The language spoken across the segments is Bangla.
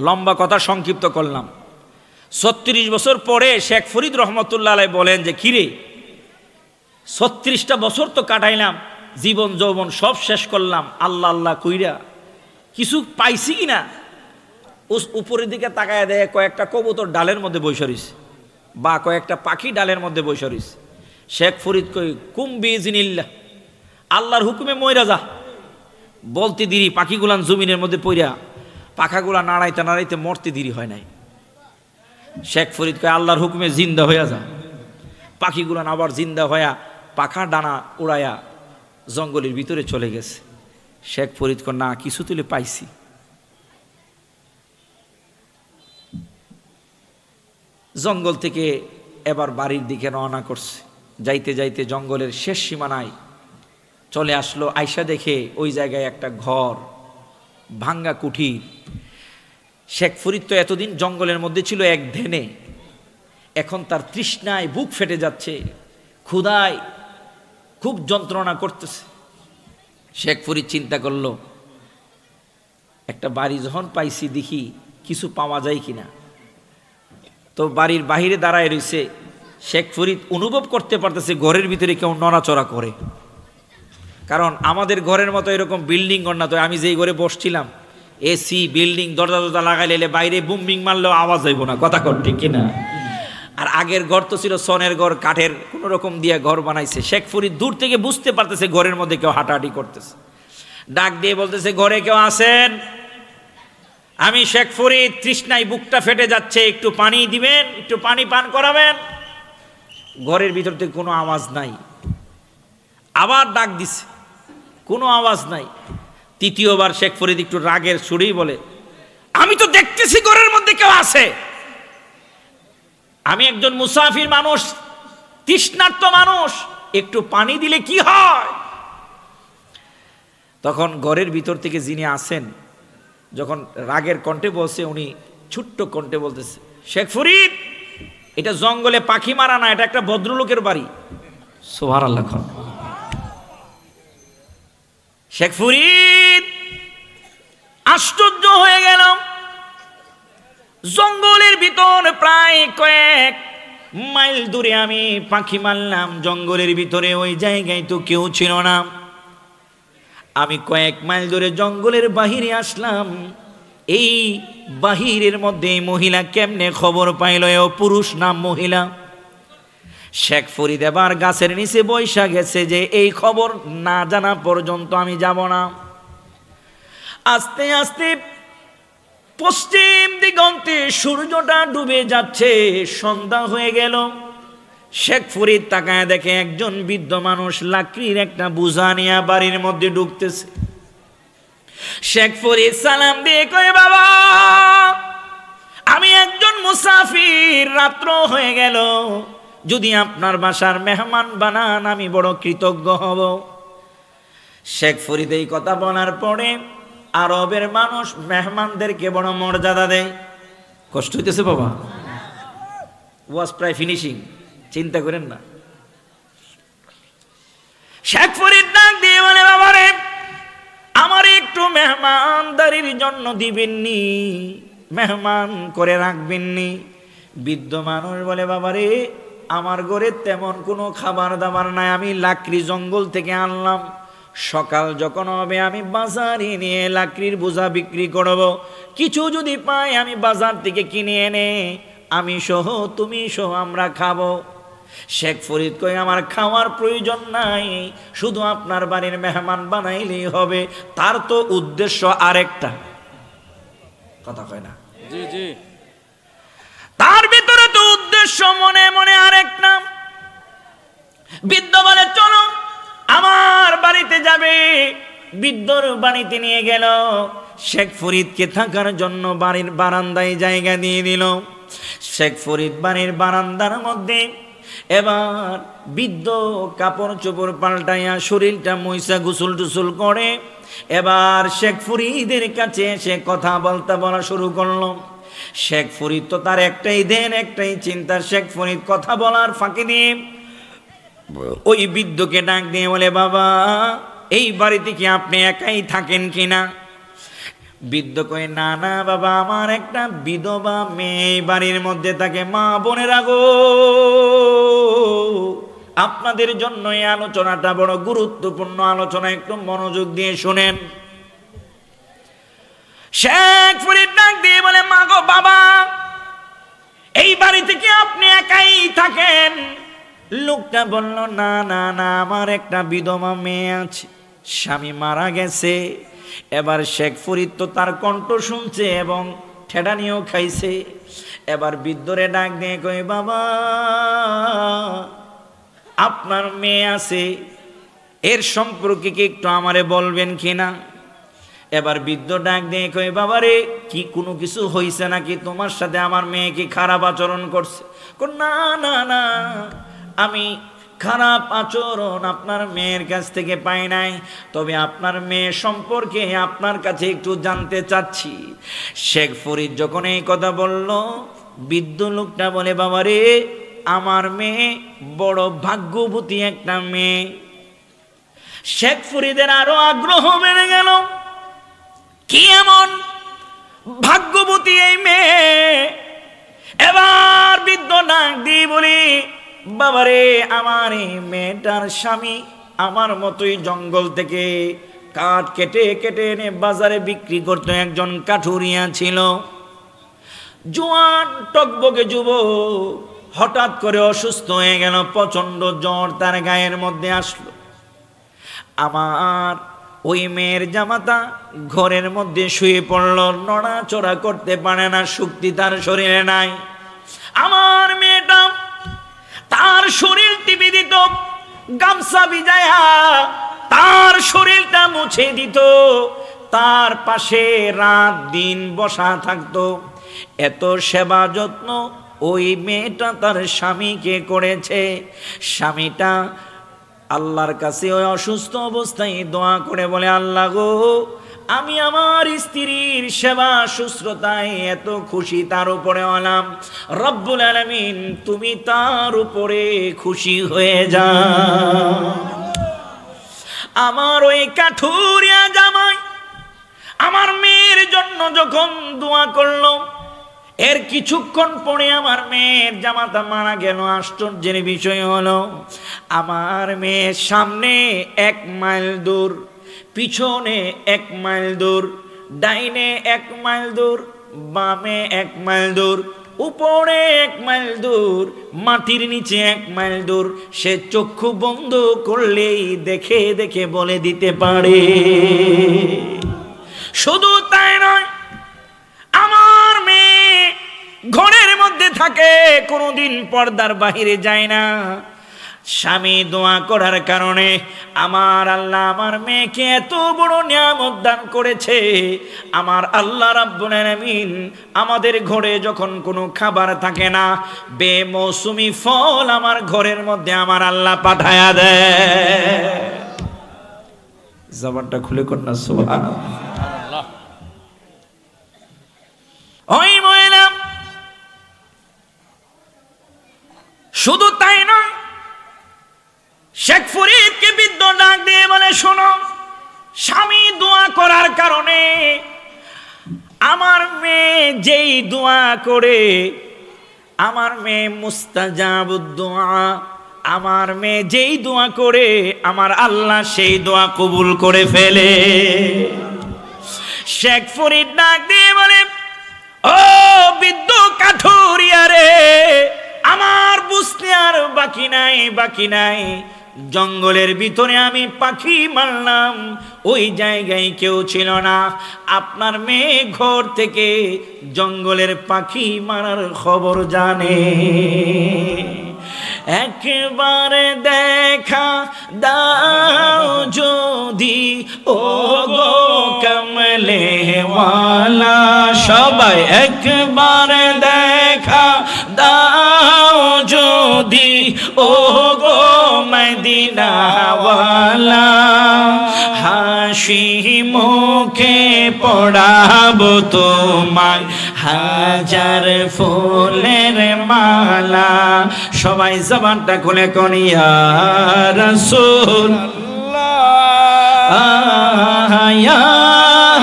লম্বা কথা সংক্ষিপ্ত করলাম। ৩৬ বছর পরে শেখ ফরিদ রহমতুল্লাহ আলাইহি বলেন যে কিরে, ৩৬টা বছর তো কাটাইলাম, জীবন যৌবন সব শেষ করলাম, আল্লাহ আল্লাহ কইরা কিছু পাইছি কিনা। উপরের দিকে তাকায় দেয় কয়েকটা কবুতর ডালের মধ্যে বসে রইছে, বা কয়েকটা পাখি ডালের মধ্যে বসে রইছে। শেখ ফরিদ কই কুম বিইজনিল্লাহ, আল্লাহর হুকুমে মইরা যা। বলতে দেরি, পাখিগুলান জমিনের মধ্যে পইরা পাখাগুলা নাড়াইতে নাড়াইতে মরতে দেরি হয় নাই। শেখ ফরিদ কয় আল্লাহর হুকুমে জিন্দা হইয়া যা। পাখিগুলান আবার জিন্দা হইয়া পাখা ডানা উড়াইয়া জঙ্গলের ভিতরে চলে গেছে। শেখ ফরিদ কয় না, কিছু তুলে পাইছি। জঙ্গল থেকে এবার বাড়ির দিকে রওনা করছে। যাইতে যাইতে জঙ্গলের শেষ সীমানায় চলে আসলো। আয়সা দেখে ওই জায়গায় একটা ঘর, ভাঙ্গা কুঠির। শেখ ফরিদ তো এতদিন জঙ্গলের মধ্যে ছিল এক ধ্যানে, এখন তার তৃষ্ণায় বুক ফেটে যাচ্ছে, ক্ষুধায় খুব যন্ত্রণা করতেছে। শেখ ফরিদ চিন্তা করলো একটা বাড়ি যখন পাইছি দেখি কিছু পাওয়া যায় কিনা। তো বাড়ির বাহিরে দাঁড়ায় রয়েছে। শেখ ফরিদ অনুভব করতে পারতেছে ঘরের ভিতরে কেউ নড়াচড়া করে, কারণ আমাদের ঘরের মতো এরকম বিল্ডিং ঘর না। তো আমি যেই ঘরে বসছিলাম, এসি বিল্ডিং, দরজা দরজা লাগাইলে বাইরে বুমবিং মারলেও আওয়াজ হইব না, কথা কর ঠিক কিনা। আর আগের ঘর তো ছিল সনের ঘর, কাঠের কোন রকম দিয়ে ঘর বানাইছে। শেখ ফরিদ দূর থেকে বুঝতে পারতেছে ঘরের মধ্যে কেউ হাঁটাহাঁটি করতেছে। ডাক দিয়ে বলতেছে ঘরে কেউ আছেন? আমি শেখ ফরিদ, তৃষ্ণায় বুকটা ফেটে যাচ্ছে, একটু পানি দিবেন, একটু পানি পান করাবেন। ঘরের ভিতর থেকে কোনো আওয়াজ নাই। আবার ডাক দিছে, কোনো আওয়াজ নাই। তৃতীয়বার শেখ ফরিদ একটু রাগের সুরেই বলে আমি তো দেখতেছি ঘরের মধ্যে কেউ আছে, আমি একজন মুসাফির মানুষ, তৃষ্ণার্ত মানুষ, একটু পানি দিলে কি হয়। তখন ঘরের ভিতর থেকে যিনি আসেন, যখন রাগের কণ্ঠে বলছে, উনি ছোট্ট কণ্ঠে বলতেছে শেখ ফরিদ, এটা জঙ্গলে পাখি মারা না, এটা একটা ভদ্রলোকের বাড়ি। সুবহানাল্লাহ। শেখ ফরিদ আশ্চর্য হয়ে গেল। জঙ্গলের ভিতর প্রায় কয়েক মাইল দূরে আমি পাখি মারলাম, জঙ্গলের ভিতরে ওই জায়গায় তো কেউ ছিল না। আমি কয়েক মাইল দূরে জঙ্গলের বাহিরে আসলাম, এই বাহিরের মধ্যে মহিলা কেমনে খবর পাইল ও পুরুষ না মহিলা। শেখ ফরিদ এবার গাছের নিচে বৈশা গেছে যে এই খবর না জানা পর্যন্ত আমি যাব না। আস্তে আস্তে পশ্চিম দিগন্তে সূর্যটা ডুবে যাচ্ছে, সন্ধ্যা হয়ে গেল। শেখ ফরিদ তাকায় দেখে একজন বৃদ্ধ মানুষ লাকড়ির একটা বোঝা নিয়ে বাড়ির মধ্যে ঢুকতেছে। শেখ ফরিদ সালাম দিয়ে কয় বাবা, আমি একজন মুসাফির, রাত্র হয়ে গেল, যদি আপনার বাসার মেহমান বানান আমি বড় কৃতজ্ঞ হব। শেখ ফরিদ এই কথা বলার পরে আরবের মানুষ মেহমানদেরকে বড় মর্যাদা দেয়। কষ্ট হইতেছে বাবা, ওয়াজ প্রায় ফিনিশিং, চিন্তা করেন না। শেখ ফরিদ ডাক দিয়ে বলে বাবারে, আমার একটু মেহমানদারির জন্য দিবেননি, মেহমান করে রাখবেননি। বৃদ্ধ মানুষ বলে বাবারে, আমার ঘরে তেমন কোনো খাবার দাবার নাই, আমি লাকড়ি জঙ্গল থেকে আনলাম, সকাল যখন হবে আমি বাজারে নিয়ে লাকড়ির বোঝা বিক্রি করব, কিছু যদি পাই আমি বাজার থেকে কিনে এনে আমি সহ তুমি সহ আমরা খাবো। শেখ ফরিদ কই আমার খাওয়ার প্রয়োজন নাই, শুধু আপনার বাড়ির মেহমান বানাইলেই হবে। তার তো উদ্দেশ্য আরেকটা, কথা কয় না জি জি, তার ভিতরে তো উদ্দেশ্য মনে মনে আরেকটা। বৃদ্ধ বলে চলো আমার বাড়িতে যাবে। বৃদ্ধর বাড়িতে নিয়ে গেল। শেখ ফরিদকে থাকার জন্য বাড়ির বারান্দায় জায়গা দিয়ে দিল। শেখ ফরিদ বাড়ির বারান্দার মধ্যে এবার বৃদ্ধ কাপড় চোপড় পাল্টাইয়া শরীরটা মইসা গোসল টুসল করে এবার শেখ ফরিদের কাছে এসে কথা বলা শুরু করলো। শেখ ফরিদ তো তার একটাই ধ্যান, একটাই চিন্তা। শেখ ফরিদ কথা বলার ফাঁকি দিয়ে ওই বৃদ্ধকে ডাক দিয়ে বলে বাবা, এই বাড়িতে কি আপনি একাই থাকেন কিনা? বৃদ্ধ কই, না না বাবা, আমার একটা বিধবা মেয়ে বাড়ির মধ্যে থাকে। মা বোনেরা গো, আপনাদের জন্য এই আলোচনাটা বড় গুরুত্বপূর্ণ আলোচনা, একটু মনোযোগ দিয়ে শুনেন। শেখ ফরিদ ডাক দিয়ে বলে, মা গো বাবা, এই বাড়িতে কি আপনি একাই থাকেন? লোকটা বলল, না না না, আমার একটা বিধবা মেয়ে আছে, স্বামী মারা গেছে। এবার শেখ ফরিদ তো তার কণ্ঠ শুনছে এবং ঠেডানিও খাইছে। এবার বৃদ্ধরে ডাক দিয়ে কই, বাবা, আপনার মেয়ে আছে, এর সম্পর্কে কি একটু আমারে বলবেন কিনা? এবার বৃদ্ধ ডাক দিয়ে কই, বাবারে, কি কোনো কিছু হয়েছে নাকি? তোমার সাথে আমার মেয়ে কি খারাপ আচরণ করছে? না না না, আমি খারাপ আচরণ আপনার মেয়ের কাছ থেকে পাই নাই, তবে আপনার মেয়ে সম্পর্কে আপনার কাছে একটু জানতে চাচ্ছি। শেখ ফরিদ যখন এই কথা বলল, বৃদ্ধ লোকটা বলে, বাবারে, আমার মেয়ে বড় ভাগ্যবতী একটা মেয়ে। শেখ ফরিদের আরো আগ্রহ বেড়ে গেল, কি এমন ভাগ্যবতী এই মেয়ে? এবার বৃদ্ধ ডাক দিয়ে বলি, বাবারে, আমার এই মেয়েটার স্বামী আমার মতোই জঙ্গল থেকে কাঠ কেটে কেটে এনে বাজারে বিক্রি করতো, একজন কাঠুরিয়া ছিল। জোয়ান টকবকে যুবক, হঠাৎ করে অসুস্থ হয়ে গেল, প্রচন্ড জ্বর তার গায়ের মধ্যে আসলো। আমার ওই মেয়ের জামাতা ঘরের মধ্যে শুয়ে পড়ল, নড়াচড়া করতে পারে না, শক্তি তার শরীরে নাই। আমার মেয়েটা তার শরীর টিপে দিত, গামছা ভিজায়া তার শরীরটা মুছে দিত, তার পাশে রাত দিন বসা থাকতো। এত সেবা যত্ন ওই মেয়েটা তার স্বামীকে করেছে। স্বামীটা আল্লাহর কাছে ওই অসুস্থ অবস্থায় দোয়া করে বলে, আল্লাহ গো, আমি আমার স্ত্রীর সেবা শুশ্রূষায় এত খুশি, তার উপরে হলাম, রব্বুল আলামিন তুমি তার উপরে খুশি হয়ে যাও। আমার ওই কাঠুরিয়া জামাই আমার মেয়ের জন্য যখন দোয়া করলো, এর কিছুক্ষণ পরে আমার মেয়ের জামাতা মারা গেল। আশ্চর্যের বিষয় হলো, আমার মেয়ের সামনে 1 মাইল দূর, পিছনে 1 মাইল দূর, ডাইনে 1 মাইল দূর, বামে 1 মাইল দূর, উপরে 1 মাইল দূর, মাটির নিচে 1 মাইল দূর। সে চক্ষু বন্ধ করলেই দেখে দেখে বলে দিতে পারে। শুধু তাই নয়, আমার মেয়ে ঘরের মধ্যে থাকে, কোনোদিন পর্দার বাহিরে যায় না। স্বামী দোয়া করার কারণে আমার আল্লাহ আমার মেয়েকে এত বড় নিয়ামত দান করেছে। আমার আল্লাহ রাব্বুল আলামিন আমাদের ঘরে যখন কোনো খাবার থাকে না, বেমৌসুমি ফল আমার ঘরের মধ্যে আমার আল্লাহ পাঠায়া দেয়। জবানটা খুলে কন্যা সুবহানাল্লাহ। ওই মহিলা শুধু তাই নয়, শেখ ফরিদকে বৃদ্ধ ডাক দিয়ে বলে, শোনো, স্বামী দোয়া করার কারণে আমার মেয়ে যেই দোয়া করে, আমার মেয়ে মুস্তাজাবুদ দোয়া, আমার মেয়ে যেই দোয়া করে আমার আল্লাহ সেই দোয়া কবুল করে ফেলে। শেখ ফরিদ ডাক দিয়ে বলে, ও বৃদ্ধ কাঠুরিয়া রে, আমার বুঝতে আর বাকি নাই, বাকি নাই। জঙ্গলের ভিতরে আমি পাখি মারলাম, ওই জায়গায় কেউ ছিল না। আপনার মেয়ে ঘর থেকে জঙ্গলের পাখি মারার খবর জানে। একবার দেখা দাও যদি ও গো কমলে ওয়ালা, সবাই একবার দেখা দাও যদি ও গো মদিনা ওয়ালা, হাসি মুখে পড়াবো তোমায় হাজার ফুলের মালা। সবাই জবানটা খুলে কোন ইয়া রাসূলুল্লাহ, ইয়া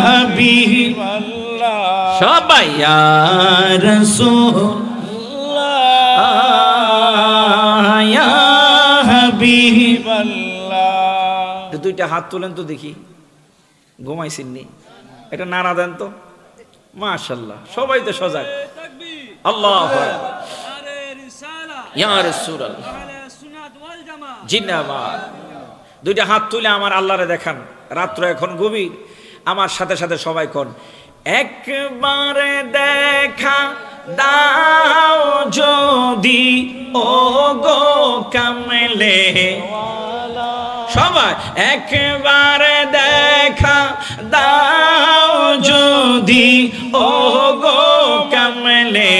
হাবিব সবাই ইয়া রাসূলুল্লাহ ইয়া হাবিবাল্লাহ। দুইটা হাত তোলেন তো দেখি, ঘুমাইছেননি? এটা নাড়া দেন তো। মাশাআল্লাহ, সবাই তো সজাগ। আল্লাহু আকবার। ইয়া রাসূলুল্লাহ জিন্নাবাদ। দুইটা হাত তুলে আমার আল্লাহরে দেখান। রাত্র এখন গভীর, আমার সাথে সাথে সবাই কোন একবারে দেখা দাও যদি ও গো কামলে। সবাই একবারে দেখা দাও যদি ও গো কামলে।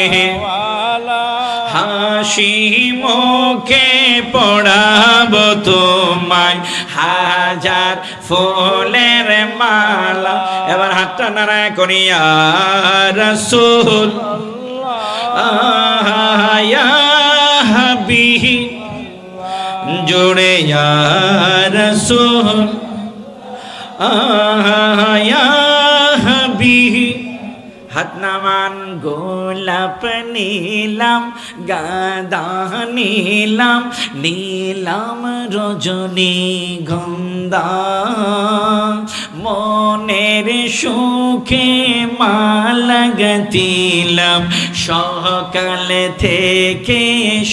হাসি মুখে পড়াবো তোমায় হাজার ফুলের মালা। এবার হাতটা নাড়ায় করি ইয়া রাসূল ইয়া হাবিব জোড়ে ইয়া রাসূল ইয়া হাবিব। হাত নামান গোলাপ নিলাম, গাঁদা নিলাম, নিলাম রজনীগন্ধা। মনের সুখে মালা গাঁথিলাম সকাল থেকে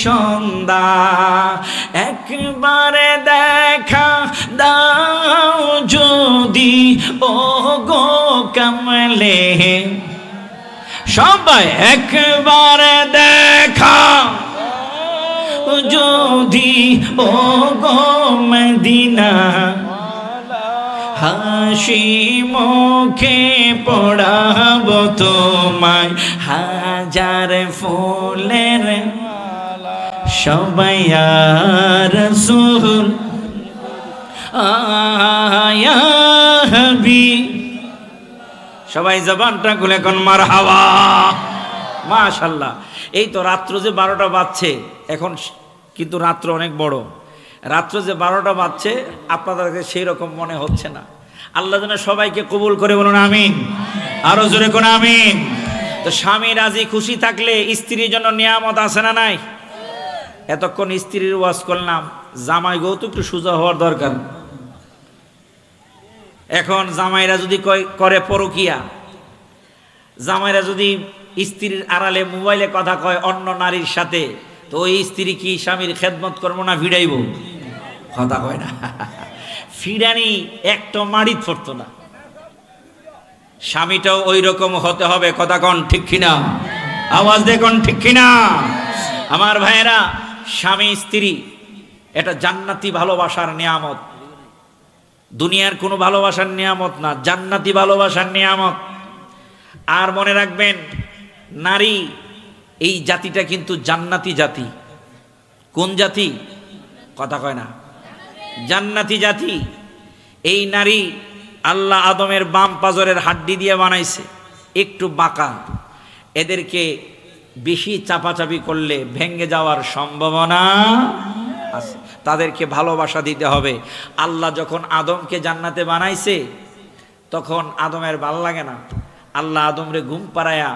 সন্ধ্যা। একবার দেখা দাও যদি ও গো কামলে। সবাই একবার দেখা যদি ও গো মদিনা। হাসি মুখে পড়াবো তোমায় হাজার ফুলের। সবাই ইয়া রাসূল ইয়া হাবিব। সবাই জবানটা খুলে কোন মারহাবা। মাশাআল্লাহ। এই তো রাত্র যে 12টা বাজছে এখন, কিন্তু রাত্র অনেক বড়। রাত্র যে 12টা বাজছে আপনাদেরকে সেই রকম মনে হচ্ছে না। আল্লাহ যেন সবাইকে কবুল করে, বলুন আমিন। আরো জোরে কোন আমিন। তো স্বামী রাজি খুশি থাকলে স্ত্রীর জন্য নিয়ামত আছে না নাই? এতক্ষণ স্ত্রীর ওয়াজ করলাম, জামাই গো তো একটু সোজা হওয়ার দরকার। এখন জামাইরা যদি করে পরকিয়া, জামাইরা যদি স্ত্রীর আড়ালে মোবাইলে কথা কয় অন্য নারীর সাথে, তো ওই স্ত্রী কি স্বামীর খেদমত করবো না ভিড়াইব? কথা কয় না। ফিরানি একটা মাড়িত পড়তো না। স্বামীটাও ওই রকম হতে হবে। কথা কন ঠিক কিনা? আওয়াজ দেখুন ঠিক কিনা? আমার ভাইয়েরা, স্বামী স্ত্রী এটা জান্নাতি ভালোবাসার নিয়ামত। দুনিয়ার কোনো ভালোবাসার নিয়ামত না, জান্নাতি ভালোবাসার নিয়ামত। আর মনে রাখবেন, নারী এই জাতিটা কিন্তু জান্নাতি জাতি। কোন জাতি? কথা কয় না। জান্নাতি জাতি। এই নারী আল্লাহ আদমের বাম পাজরের হাড্ডি দিয়ে বানাইছে, একটু বাঁকা। এদেরকে বেশি চাপাচাপি করলে ভেঙে যাওয়ার সম্ভাবনা আছে। তাদেরকে ভালোবাসা দিতে হবে। আল্লাহ যখন আদমকে জান্নাতে বানাইছে তখন আদমের ভাল লাগে না। আল্লাহ আদমরে ঘুম পাড়ায়া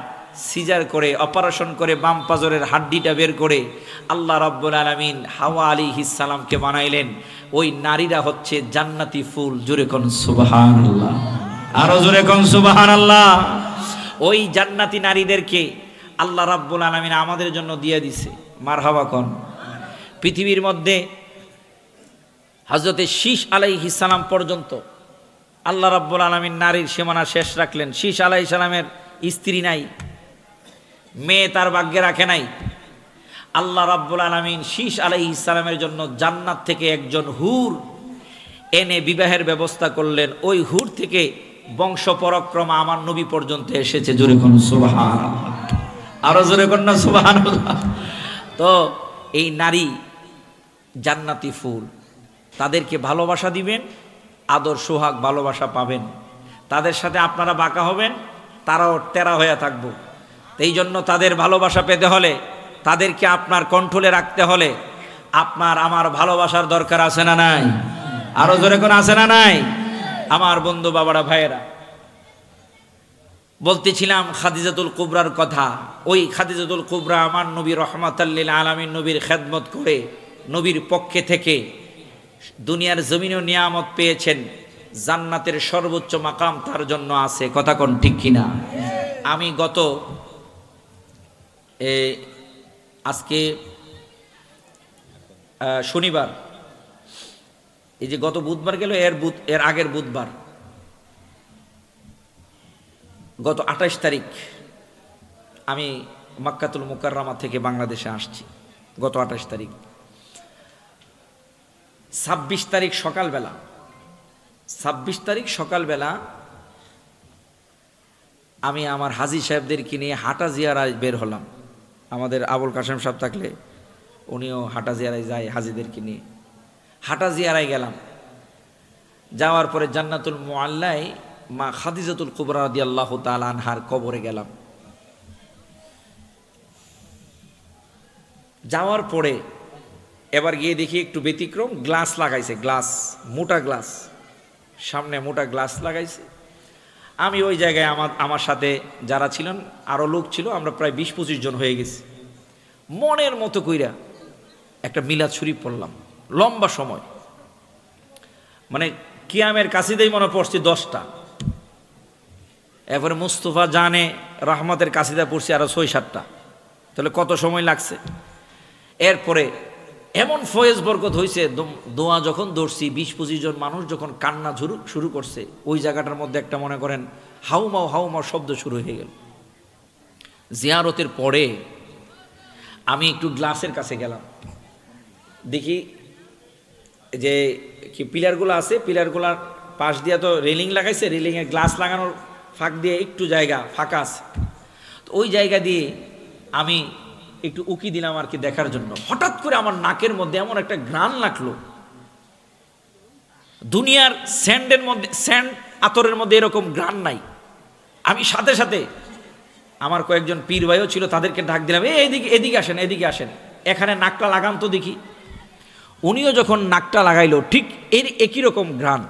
সিজার করে অপারেশন করে বাম পাজরের হাড্ডিটা বের করে আল্লাহ রাব্বুল আলামিন হাওয়া আলাইহিস সালামকে বানাইলেন। ওই নারীরা হচ্ছে জান্নাতি ফুল। জোরে কোন সুবহানাল্লাহ। আরো জোরে কোন সুবহানাল্লাহ। ওই জান্নাতি নারীদেরকে আল্লাহ রাব্বুল আলামিন আমাদের জন্য দিয়ে দিছে। মারহাবা কোন। পৃথিবীর মধ্যে হযরতে শীশ আলাইহিস সালাম পর্যন্ত আল্লাহ রাব্বুল আলামিন নারীর সীমানা শেষ রাখলেন। শীশ আলাইহিস সালামের স্ত্রী নাই, মেয়ে তার ভাগ্যে রাখে নাই। আল্লাহ রাব্বুল আলামিন শীশ আলাইহিস সালামের জন্য জান্নাত থেকে একজন হুর এনে বিবাহের ব্যবস্থা করলেন। ওই হুর থেকে বংশ পরক্রমা আমার নবী পর্যন্ত এসেছে। জোরে কোন সুবহানাল্লাহ। আরো জোরে কোন না সুবহানাল্লাহ। তো এই নারী জান্নাতি ফুল। তাদেরকে ভালোবাসা দিবেন, আদর সোহাগ ভালোবাসা পাবেন। তাদের সাথে আপনারা বাঁকা হবেন, তারাও টেরা হয়ে থাকবো। এই জন্য তাদের ভালোবাসা পেতে হলে, তাদেরকে আপনার কন্ট্রোলে রাখতে হলে আপনার আমার ভালোবাসার দরকার আছে না নাই? আরো জোরে কোন আছে না নাই? আমার বন্ধু বাবারা ভাইয়েরা, বলতেছিলাম খাদিজাতুল কুবরার কথা। ওই খাদিজাতুল কুবরা আমার নবী রহমাতাল লিল আলামিন নবীর খেদমত করে নবীর পক্ষে থেকে দুনিয়ার জমিনেও নিয়ামত পেয়েছেন, জান্নাতের সর্বোচ্চ মাকাম তার জন্য আছে। কথা কোন ঠিক কিনা? আমি গত আজকে শনিবার, এই যে গত বুধবার গেল, এর আগের বুধবার গত 28 তারিখ আমি মক্কাতুল মুকাররমা থেকে বাংলাদেশে আসছি। গত 28 তারিখ, 26 তারিখ সকালবেলা আমি আমার হাজী সাহেবদেরকে নিয়ে হাঁটা জিয়ারায় বের হলাম। আমাদের আবুল কাশেম সাহেব থাকলে উনিও হাঁটা জিয়ারায় যায়, হাজীদেরকে নিয়ে হাঁটা জিয়ারায় গেলাম। যাওয়ার পরে জান্নাতুল মুআল্লায় মা খাদিজাতুল কুবরা রাদিয়াল্লাহু তাআলা আনহার কবরে গেলাম। যাওয়ার পরে এবার গিয়ে দেখি একটু ব্যতিক্রম, গ্লাস লাগাইছে, গ্লাস, মোটা গ্লাস, সামনে মোটা গ্লাস লাগাইছে। আমি ওই জায়গায় আমার সাথে যারা ছিলেন আরও লোক ছিল, আমরা প্রায় 20-25 জন হয়ে গেছি। মনের মতো কইরা একটা মিলাদ শরীফ পড়লাম, লম্বা সময়, মানে কিয়ামের কাসিদাই মনে পড়ছে 10টা। এরপরে মুস্তফা জানে রহমতের কাসিদা পড়ছি আরো 6-7টা, তাহলে কত সময় লাগছে। এরপরে এমন ফয়েজ বরকত হয়েছে, দোয়া যখন ধরছি 20-25 জন মানুষ যখন কান্না শুরু করছে, ওই জায়গাটার মধ্যে একটা মনে করেন হাউমাও হাউমাও শব্দ শুরু হয়ে গেল। জিয়ারতের পরে আমি একটু গ্লাসের কাছে গেলাম, দেখি যে কি পিলারগুলো আছে, পিলারগুলার পাশ দিয়ে তো রেলিং লাগাইছে, রেলিংয়ে গ্লাস লাগানোর ফাঁক দিয়ে একটু জায়গা ফাঁকা আছে। তো ওই জায়গা দিয়ে আমি একটু উকি দিলাম আর কি দেখার জন্য। হঠাৎ করে আমার নাকের মধ্যে এমন একটা ঘ্রাণ লাগলো, দুনিয়ার স্যান্ড আতরের মধ্যে এরকম ঘ্রাণ নাই। আমি সাথে সাথে আমার কয়েকজন পীর ভাইও ছিল, তাদেরকে ডাক দিলাম, এদিকে আসেন, এখানে নাকটা লাগান তো দেখি। উনিও যখন নাকটা লাগাইলো, ঠিক একই রকম ঘ্রাণ।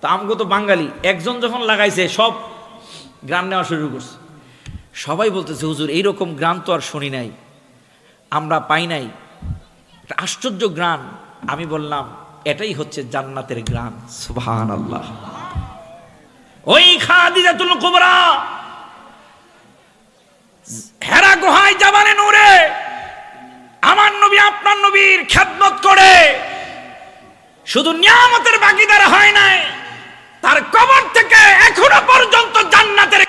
তা আমগো তো বাঙালি, একজন যখন লাগাইছে সব ঘ্রাণ নেওয়া শুরু করছে। সবাই বলতেছে, হুজুর এইরকম ঘ্রাণ তো আর শুনি নাই, আমরা পাই নাই, একটা আশ্চর্য ঘ্রাণ। আমি বললাম, এটাই হচ্ছে জান্নাতের ঘ্রাণ। সুবহানাল্লাহ। ওই খাদিজাতুল কুবরা হেরা গুহায় জাবানে নূরে আমার নবী আপনার নবীর খেদমত করে শুধু নিয়ামতের ভাগীদার হয় নাই, তার কবর থেকে এখনো পর্যন্ত জান্নাতের